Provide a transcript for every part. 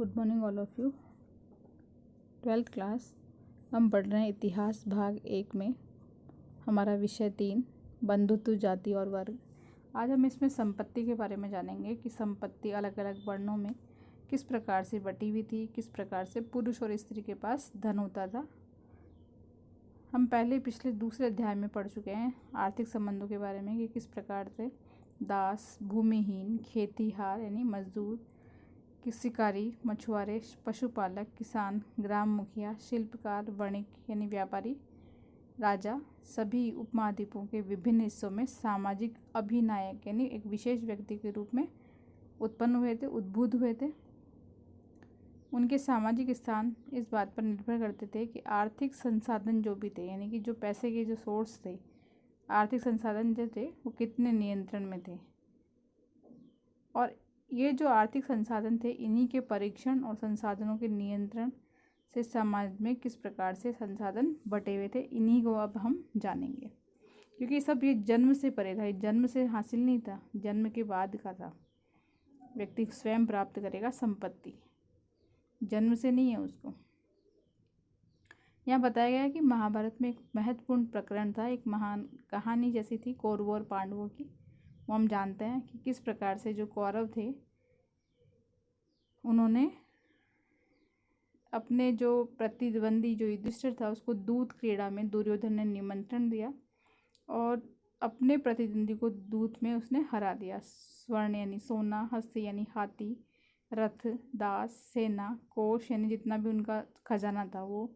Good morning all of you. 12th class हम पढ़ रहे हैं इतिहास भाग 1 में। हमारा विषय 3 बंधुत्व, जाति और वर्ग। आज हम इसमें संपत्ति के बारे में जानेंगे कि संपत्ति अलग अलग वर्णों में किस प्रकार से बटी हुई थी, किस प्रकार से पुरुष और स्त्री के पास धन होता था। हम पहले पिछले दूसरे अध्याय में पढ़ चुके हैं आर्थिक संबंधों के बारे में कि किस प्रकार से दास, भूमिहीन, खेतीहार यानी मजदूर, कि शिकारी, मछुआरे, पशुपालक, किसान, ग्राम मुखिया, शिल्पकार, वणिक यानी व्यापारी, राजा, सभी उपमहाद्वीपों के विभिन्न हिस्सों में सामाजिक अभिनायक यानी एक विशेष व्यक्ति के रूप में उत्पन्न हुए थे, उद्भूत हुए थे। उनके सामाजिक स्थान इस बात पर निर्भर करते थे कि आर्थिक संसाधन जो भी थे, यानी कि जो पैसे के जो सोर्स थे, आर्थिक संसाधन जो थे वो कितने नियंत्रण में थे, और ये जो आर्थिक संसाधन थे इन्हीं के परीक्षण और संसाधनों के नियंत्रण से समाज में किस प्रकार से संसाधन बटे हुए थे, इन्हीं को अब हम जानेंगे। क्योंकि सब ये जन्म से परे था, ये जन्म से हासिल नहीं था, जन्म के बाद का था। व्यक्ति स्वयं प्राप्त करेगा संपत्ति, जन्म से नहीं है उसको। यहाँ बताया गया है कि महाभारत में एक महत्वपूर्ण प्रकरण था, एक महान कहानी जैसी थी कौरवों और पांडवों की। वो हम जानते हैं कि किस प्रकार से जो कौरव थे उन्होंने अपने जो प्रतिद्वंदी जो युधिष्ठिर था उसको दूत क्रीड़ा में दुर्योधन ने निमंत्रण दिया और अपने प्रतिद्वंदी को दूत में उसने हरा दिया। स्वर्ण यानी सोना, हस्ती यानी हाथी, रथ, दास, सेना, कोष यानी जितना भी उनका खजाना था वो,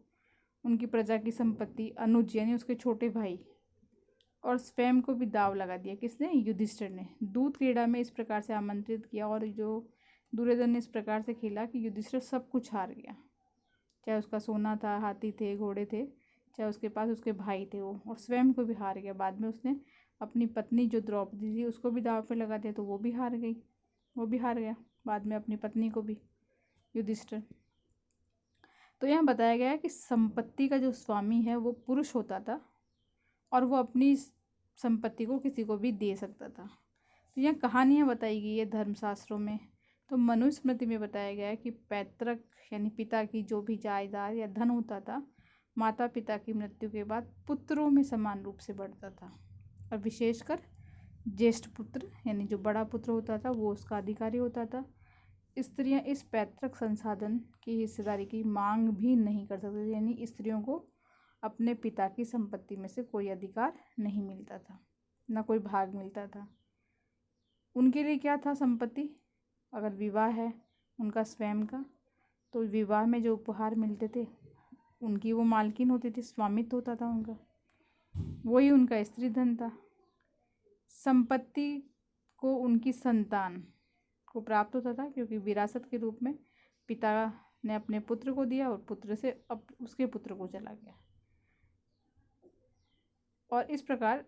उनकी प्रजा की संपत्ति, अनुज यानी उसके छोटे भाई, और स्वयं को भी दाव लगा दिया। किसने? युधिष्ठिर ने। दूत क्रीड़ा में इस प्रकार से आमंत्रित किया और जो दुर्योधन ने इस प्रकार से खेला कि युधिष्ठिर सब कुछ हार गया। चाहे उसका सोना था, हाथी थे, घोड़े थे, चाहे उसके पास उसके भाई थे वो, और स्वयं को भी हार गया। बाद में उसने अपनी पत्नी जो द्रौपदी थी उसको भी दाव पे लगा दिया तो वो भी हार गई, वो भी हार गया बाद में अपनी पत्नी को भी, युधिष्ठिर। तो यहाँ बताया गया है कि संपत्ति का जो स्वामी है वो पुरुष होता था और वो अपनी संपत्ति को किसी को भी दे सकता था। तो यहाँ कहानियाँ बताई गई है धर्मशास्त्रों में। तो मनुस्मृति में बताया गया है कि पैतृक यानी पिता की जो भी जायदाद या धन होता था, माता पिता की मृत्यु के बाद पुत्रों में समान रूप से बढ़ता था, और विशेषकर ज्येष्ठ पुत्र यानी जो बड़ा पुत्र होता था वो उसका अधिकारी होता था। स्त्रियां इस पैतृक संसाधन की हिस्सेदारी की मांग भी नहीं कर सकती थी, यानी स्त्रियों को अपने पिता की संपत्ति में से कोई अधिकार नहीं मिलता था, ना कोई भाग मिलता था। उनके लिए क्या था संपत्ति? अगर विवाह है उनका स्वयं का, तो विवाह में जो उपहार मिलते थे उनकी वो मालकिन होती थी, स्वामित्व होता था उनका, वही उनका स्त्री धन था। संपत्ति को उनकी संतान को प्राप्त होता था, क्योंकि विरासत के रूप में पिता ने अपने पुत्र को दिया और पुत्र से अब उसके पुत्र को चला गया, और इस प्रकार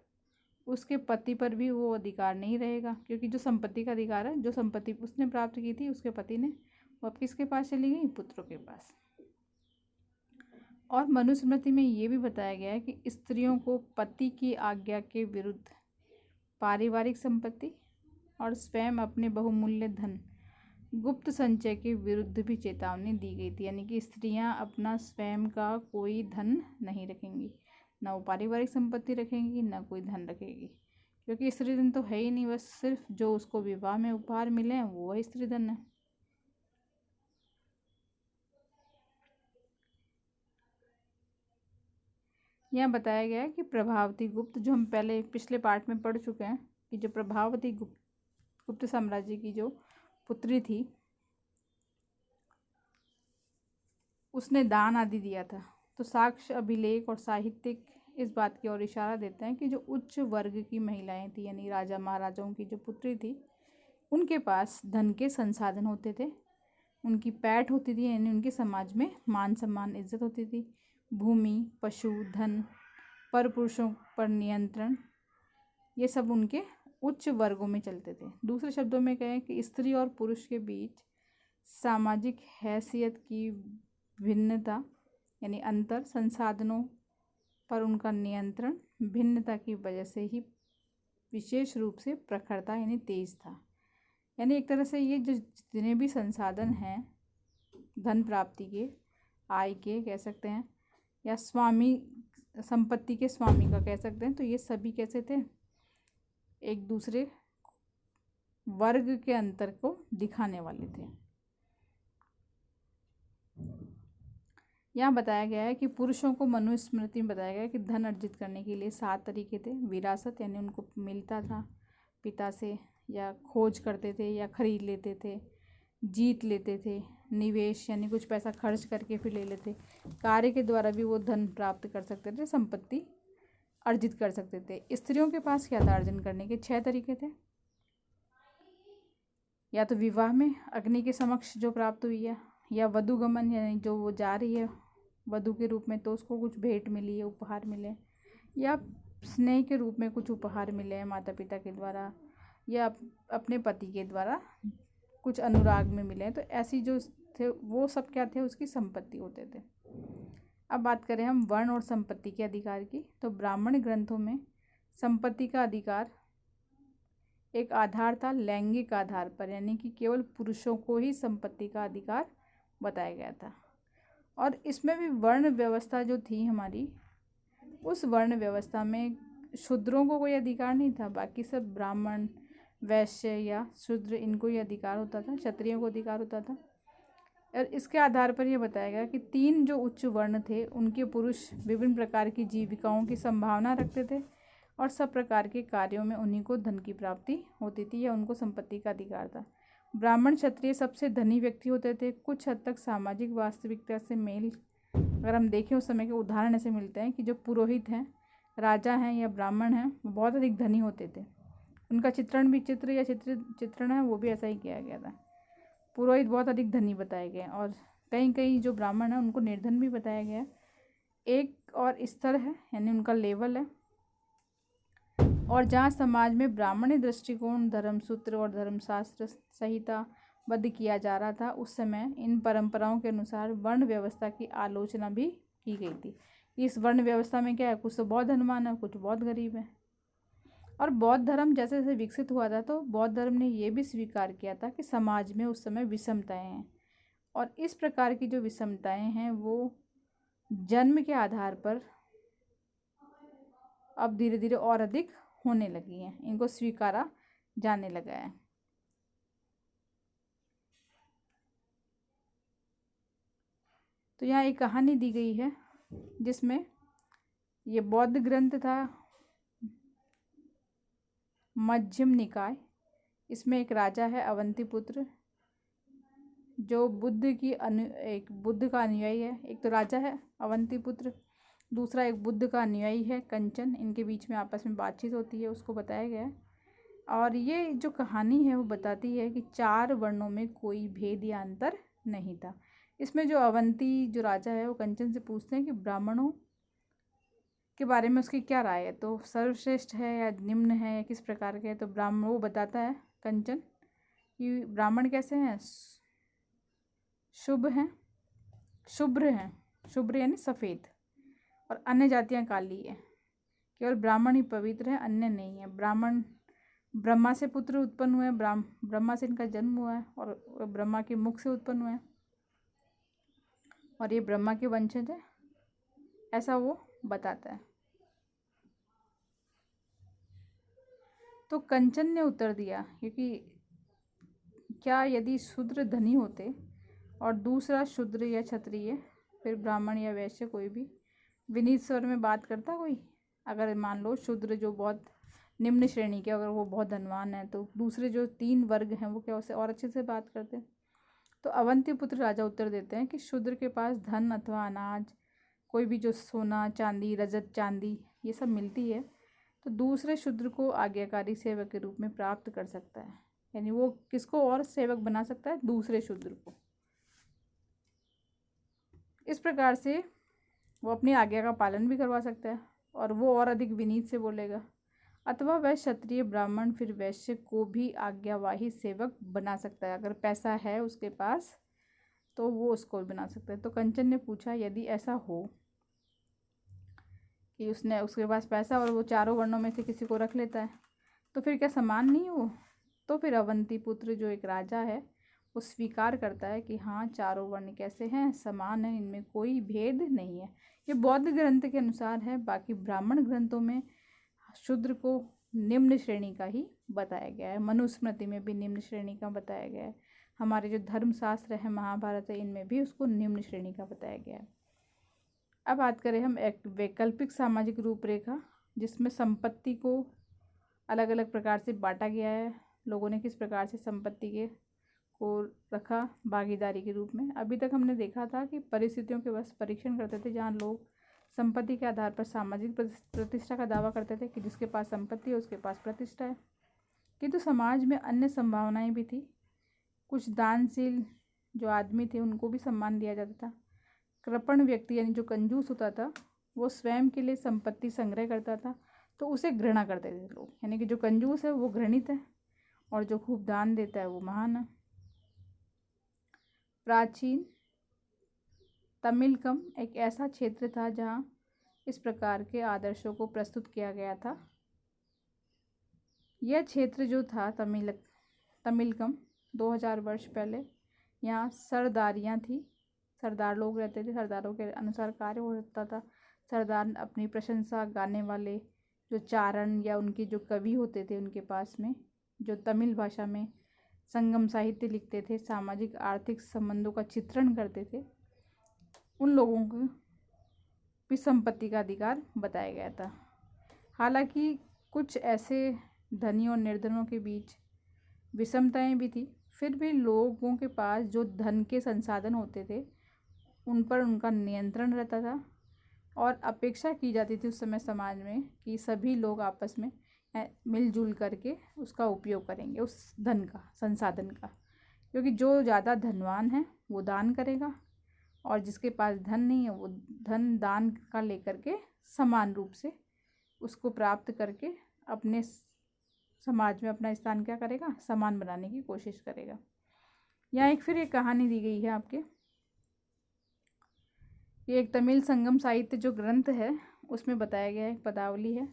उसके पति पर भी वो अधिकार नहीं रहेगा, क्योंकि जो संपत्ति का अधिकार है, जो संपत्ति उसने प्राप्त की थी उसके पति ने, वो अब किसके पास चली गई? पुत्रों के पास। और मनुस्मृति में ये भी बताया गया है कि स्त्रियों को पति की आज्ञा के विरुद्ध पारिवारिक संपत्ति और स्वयं अपने बहुमूल्य धन गुप्त संचय के विरुद्ध भी चेतावनी दी गई थी, यानी कि स्त्रियां अपना स्वयं का कोई धन नहीं रखेंगी, ना वो पारिवारिक संपत्ति रखेंगी, ना कोई धन रखेगी, क्योंकि स्त्री धन तो है ही नहीं, बस सिर्फ जो उसको विवाह में उपहार मिले हैं वो है स्त्री धन है। यहाँ बताया गया है कि प्रभावती गुप्त, जो हम पहले पिछले पार्ट में पढ़ चुके हैं कि जो प्रभावती गुप्त साम्राज्य की जो पुत्री थी उसने दान आदि दिया था। तो साक्ष्य, अभिलेख और साहित्यिक इस बात की ओर इशारा देते हैं कि जो उच्च वर्ग की महिलाएं थी, यानी राजा महाराजाओं की जो पुत्री थी, उनके पास धन के संसाधन होते थे, उनकी पैठ होती थी, यानी उनके समाज में मान सम्मान इज्जत होती थी। भूमि, पशु, धन, पर पुरुषों पर नियंत्रण, ये सब उनके उच्च वर्गों में चलते थे। दूसरे शब्दों में कहें कि स्त्री और पुरुष के बीच सामाजिक हैसियत की भिन्नता यानी अंतर, संसाधनों पर उनका नियंत्रण भिन्नता की वजह से ही विशेष रूप से प्रखरता यानी तेज था। यानी एक तरह से ये जो जितने भी संसाधन हैं धन प्राप्ति के, आय के कह सकते हैं, या स्वामी संपत्ति के स्वामी का कह सकते हैं। तो ये सभी कैसे थे, एक दूसरे वर्ग के अंतर को दिखाने वाले थे। यहाँ बताया गया है कि पुरुषों को मनुस्मृति में बताया गया है कि धन अर्जित करने के लिए 7 तरीके थे। विरासत यानी उनको मिलता था पिता से, या खोज करते थे या खरीद लेते थे, जीत लेते थे, निवेश यानी कुछ पैसा खर्च करके फिर ले लेते, कार्य के द्वारा भी वो धन प्राप्त कर सकते थे, संपत्ति अर्जित कर सकते थे। स्त्रियों के पास क्या था अर्जन करने के 6 तरीके थे। या तो विवाह में अग्नि के समक्ष जो प्राप्त हुई है, या वधुगमन यानी जो वो जा रही है वधु के रूप में तो उसको कुछ भेंट मिली है, उपहार मिले, या स्नेह के रूप में कुछ उपहार मिले हैं माता पिता के द्वारा, या अपने पति के द्वारा कुछ अनुराग में मिले हैं। तो ऐसी जो थे वो सब क्या थे, उसकी संपत्ति होते थे। अब बात करें हम वर्ण और संपत्ति के अधिकार की, तो ब्राह्मण ग्रंथों में संपत्ति का अधिकार एक आधार था लैंगिक आधार पर, यानी कि केवल पुरुषों को ही संपत्ति का अधिकार बताया गया था। और इसमें भी वर्ण व्यवस्था जो थी हमारी, उस वर्ण व्यवस्था में शूद्रों को कोई अधिकार नहीं था, बाकी सब ब्राह्मण, वैश्य या शूद्र इनको ही अधिकार होता था, क्षत्रियों को अधिकार होता था। और इसके आधार पर यह बताया गया कि 3 जो उच्च वर्ण थे उनके पुरुष विभिन्न प्रकार की जीविकाओं की संभावना रखते थे और सब प्रकार के कार्यों में उन्हीं को धन की प्राप्ति होती थी या उनको संपत्ति का अधिकार था। ब्राह्मण क्षत्रिय सबसे धनी व्यक्ति होते थे। कुछ हद तक सामाजिक वास्तविकता से मेल अगर हम देखें उस समय के उदाहरण ऐसे मिलते हैं कि जो पुरोहित हैं, राजा हैं या ब्राह्मण हैं, वो बहुत अधिक धनी होते थे। उनका चित्रण भी चित्रण है वो भी ऐसा ही किया गया था। पुरोहित बहुत अधिक धनी बताए गए और कहीं कहीं जो ब्राह्मण है उनको निर्धन भी बताया गया है। एक और स्तर है यानी उनका लेवल है। और जहाँ समाज में ब्राह्मणी दृष्टिकोण, धर्मसूत्र और धर्मशास्त्र संहिता बद्ध किया जा रहा था, उस समय इन परंपराओं के अनुसार वर्ण व्यवस्था की आलोचना भी की गई थी। इस वर्ण व्यवस्था में क्या है, कुछ तो बहुत धनवान है, कुछ बहुत गरीब है। और बौद्ध धर्म जैसे जैसे विकसित हुआ था तो बौद्ध धर्म ने ये भी स्वीकार किया था कि समाज में उस समय विषमताएं हैं, और इस प्रकार की जो विषमताएं हैं वो जन्म के आधार पर अब धीरे धीरे और अधिक होने लगी हैं, इनको स्वीकारा जाने लगा है। तो यहाँ एक कहानी दी गई है जिसमें ये बौद्ध ग्रंथ था मध्यम निकाय। इसमें एक राजा है अवंतीपुत्र जो एक बुद्ध का अनुयायी है। एक तो राजा है अवंतीपुत्र, दूसरा एक बुद्ध का अनुयायी है कंचन। इनके बीच में आपस में बातचीत होती है, उसको बताया गया है। और ये जो कहानी है वो बताती है कि 4 वर्णों में कोई भेद या अंतर नहीं था। इसमें जो अवंती जो राजा है वो कंचन से पूछते हैं कि ब्राह्मणों के बारे में उसकी क्या राय है, तो सर्वश्रेष्ठ है या निम्न है या किस प्रकार के है। तो ब्राह्मण वो बताता है कंचन कि ब्राह्मण कैसे हैं, शुभ्र हैं, शुभ्र यानी सफ़ेद, और अन्य जातियाँ काली है। केवल ब्राह्मण ही पवित्र है, अन्य नहीं है। ब्राह्मण ब्रह्मा से पुत्र उत्पन्न हुए, ब्रह्मा से इनका जन्म हुआ है और ब्रह्मा के मुख से उत्पन्न हुए हैं और ये ब्रह्मा के वंशज है, ऐसा वो बताता है। तो कंचन ने उत्तर दिया, क्योंकि क्या यदि शूद्र धनी होते और दूसरा शूद्र या क्षत्रिय, फिर ब्राह्मण या वैश्य कोई भी विनीत स्वर में बात करता कोई, अगर मान लो शूद्र जो बहुत निम्न श्रेणी के अगर वो बहुत धनवान है तो दूसरे जो 3 वर्ग हैं वो क्या उससे और अच्छे से बात करते हैं। तो अवंतीपुत्र राजा उत्तर देते हैं कि शूद्र के पास धन अथवा अनाज, कोई भी जो सोना चांदी, रजत चांदी ये सब मिलती है तो दूसरे शूद्र को आज्ञाकारी सेवक के रूप में प्राप्त कर सकता है। यानी वो किसको और सेवक बना सकता है, दूसरे शूद्र को। इस प्रकार से वो अपनी आज्ञा का पालन भी करवा सकता है और वो और अधिक विनीत से बोलेगा। अथवा वह क्षत्रिय, ब्राह्मण फिर वैश्य को भी आज्ञावाही सेवक बना सकता है। अगर पैसा है उसके पास तो वो उसको भी बना सकता है। तो कंचन ने पूछा यदि ऐसा हो कि उसके पास पैसा और वो 4 वर्णों में से किसी को रख लेता है तो फिर क्या समान नहीं हो। तो फिर अवंतीपुत्र जो एक राजा है वो स्वीकार करता है कि हाँ, चारों वर्ण कैसे हैं, समान हैं, इनमें कोई भेद नहीं है। ये बौद्ध ग्रंथ के अनुसार है। बाकी ब्राह्मण ग्रंथों में शूद्र को निम्न श्रेणी का ही बताया गया है। मनुस्मृति में भी निम्न श्रेणी का बताया गया है। हमारे जो धर्मशास्त्र है, महाभारत है, इनमें भी उसको निम्न श्रेणी का बताया गया है। अब बात करें हम एक वैकल्पिक सामाजिक रूपरेखा, जिसमें संपत्ति को अलग अलग प्रकार से बांटा गया है। लोगों ने किस प्रकार से संपत्ति के को रखा भागीदारी के रूप में। अभी तक हमने देखा था कि परिस्थितियों के बस परीक्षण करते थे, जहाँ लोग संपत्ति के आधार पर सामाजिक प्रतिष्ठा का दावा करते थे कि जिसके पास संपत्ति है उसके पास प्रतिष्ठा है। किंतु समाज में अन्य संभावनाएं भी थी। कुछ दानशील जो आदमी थे उनको भी सम्मान दिया जाता था। कृपण व्यक्ति यानी जो कंजूस होता था वो स्वयं के लिए संपत्ति संग्रह करता था, तो उसे घृणा करते थे लोग। यानी कि जो कंजूस है वो घृणित है और जो खूब दान देता है वो महान है। प्राचीन तमिलकम एक ऐसा क्षेत्र था जहाँ इस प्रकार के आदर्शों को प्रस्तुत किया गया था। यह क्षेत्र जो था तमिलकम 2000 वर्ष पहले यहाँ सरदारियाँ थी। सरदार लोग रहते थे, सरदारों के अनुसार कार्य होता था। सरदार अपनी प्रशंसा गाने वाले जो चारण या उनके जो कवि होते थे उनके पास में, जो तमिल भाषा में संगम साहित्य लिखते थे, सामाजिक आर्थिक संबंधों का चित्रण करते थे, उन लोगों को भी संपत्ति का अधिकार बताया गया था। हालांकि कुछ ऐसे धनी और निर्धनों के बीच विषमताएं भी थी, फिर भी लोगों के पास जो धन के संसाधन होते थे उन पर उनका नियंत्रण रहता था और अपेक्षा की जाती थी उस समय समाज में कि सभी लोग आपस में मिलजुल करके उसका उपयोग करेंगे, उस धन का, संसाधन का। क्योंकि जो ज़्यादा धनवान है वो दान करेगा और जिसके पास धन नहीं है वो धन दान का लेकर के समान रूप से उसको प्राप्त करके अपने समाज में अपना स्थान क्या करेगा, समान बनाने की कोशिश करेगा। यहाँ फिर एक कहानी दी गई है आपके। ये एक तमिल संगम साहित्य जो ग्रंथ है उसमें बताया गया है, एक पदावली है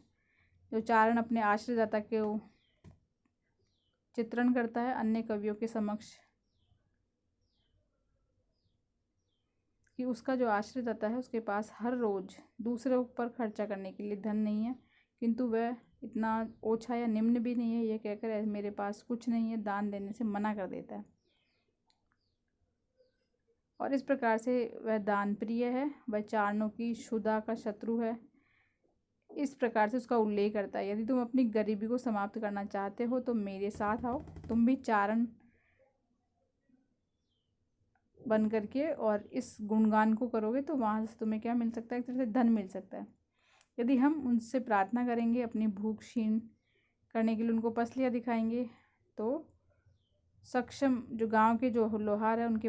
जो चारण अपने आश्रयदाता के चित्रण करता है अन्य कवियों के समक्ष कि उसका जो आश्रयदाता है उसके पास हर रोज़ दूसरे ऊपर खर्चा करने के लिए धन नहीं है, किंतु वह इतना ओछा या निम्न भी नहीं है ये कहकर मेरे पास कुछ नहीं है दान देने से मना कर देता है। और इस प्रकार से वह दान प्रिय है, वह चारणों की क्षुधा का शत्रु है। इस प्रकार से उसका उल्लेख करता है, यदि तुम अपनी गरीबी को समाप्त करना चाहते हो तो मेरे साथ आओ, तुम भी चारण बन करके और इस गुणगान को करोगे तो वहाँ से तुम्हें क्या मिल सकता है, एक तरह से धन मिल सकता है। यदि हम उनसे प्रार्थना करेंगे, अपनी भूख क्षीण करने के लिए उनको पसलियाँ दिखाएंगे, तो सक्षम जो गांव के जो लोहार है उनके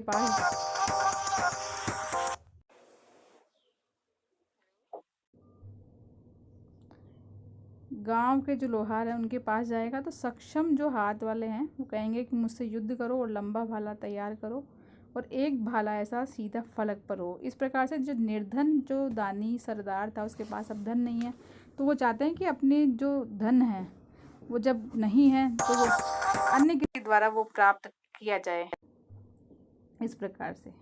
पास जाएगा तो सक्षम जो हाथ वाले हैं वो कहेंगे कि मुझसे युद्ध करो और लंबा भाला तैयार करो और एक भाला ऐसा सीधा फलक पर हो। इस प्रकार से जो निर्धन जो दानी सरदार था उसके पास अब धन नहीं है, तो वो चाहते हैं कि अपने जो धन है वो जब नहीं है तो वो अन्य के द्वारा वो प्राप्त किया जाए। इस प्रकार से